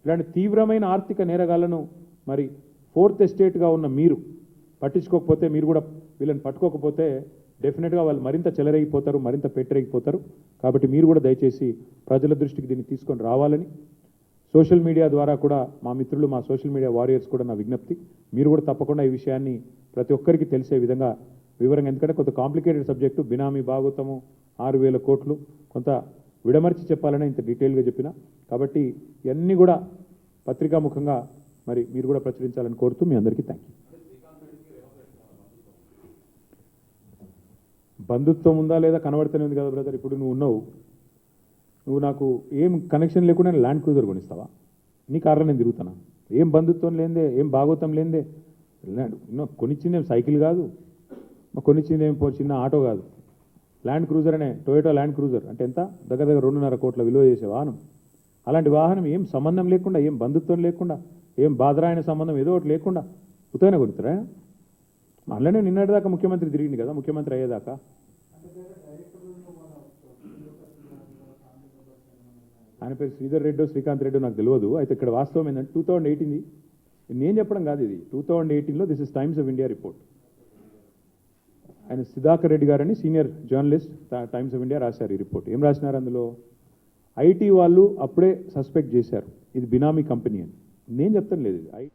ఇలాంటి తీవ్రమైన ఆర్థిక నేరగాళ్లను మరి ఫోర్త్ ఎస్టేట్గా ఉన్న మీరు పట్టించుకోకపోతే, మీరు కూడా వీళ్ళని పట్టుకోకపోతే డెఫినెట్గా వాళ్ళు మరింత చెలరేగిపోతారు, మరింత పెట్టరేగిపోతారు. కాబట్టి మీరు కూడా దయచేసి ప్రజల దృష్టికి దీన్ని తీసుకొని రావాలని సోషల్ మీడియా ద్వారా కూడా మా మిత్రులు, మా సోషల్ మీడియా వారియర్స్ కూడా నా విజ్ఞప్తి. మీరు కూడా తప్పకుండా ఈ విషయాన్ని ప్రతి ఒక్కరికి తెలిసే విధంగా వివరంగా, ఎందుకంటే కొంత కాంప్లికేటెడ్ సబ్జెక్టు, బినామీ భాగవతము 6,000 కోట్లు, కొంత విడమర్చి చెప్పాలని ఇంత డీటెయిల్గా చెప్పిన. కాబట్టి ఇవన్నీ కూడా పత్రికాముఖంగా మరి మీరు కూడా ప్రచురించాలని కోరుతూ మీ అందరికీ థ్యాంక్ యూ. బంధుత్వం ఉందా లేదా కనబడుతూనే ఉంది కదా బ్రదర్. ఇప్పుడు నువ్వు నాకు ఏం కనెక్షన్ లేకుండా ల్యాండ్ క్రూజర్ కొనిస్తావా? నీ కార్లో నేను తిరుగుతానా? ఏం బంధుత్వం లేదే, ఏం భాగవతం లేదే. కొనిచ్చిందేం సైకిల్ కాదు, కొనిచ్చిందేం చిన్న ఆటో కాదు, ల్యాండ్ క్రూజర్ అనే టొయోటో ల్యాండ్ క్రూజర్ అంటే ఎంత? దగ్గర 2.5 కోట్ల విలువ చేసే వాహనం. అలాంటి వాహనం ఏం సంబంధం లేకుండా, ఏం బంధుత్వం లేకుండా, ఏం బాధరాయన సంబంధం ఏదో ఒకటి లేకుండా ఉత్తగానే కొనిస్తారా? అందులోనే నిన్నటిదాకా ముఖ్యమంత్రి తిరిగింది కదా, ముఖ్యమంత్రి అయ్యేదాకా. ఆయన పేరు శ్రీధర్ రెడ్డో శ్రీకాంత్ రెడ్డో నాకు తెలియదు. అయితే ఇక్కడ వాస్తవం ఏంటంటే 2018 నేను చెప్పడం కాదు, ఇది 2018లో this is Times of India report. ఆయన సుధాకర్ రెడ్డి గారని senior journalist Times of India రాశారు ఈ రిపోర్ట్. ఏం రాసినారు అందులో? ఐటీ వాళ్ళు అప్పుడే సస్పెక్ట్ చేశారు ఇది బినామీ కంపెనీ అని. నేను చెప్తాను లేదు ఇది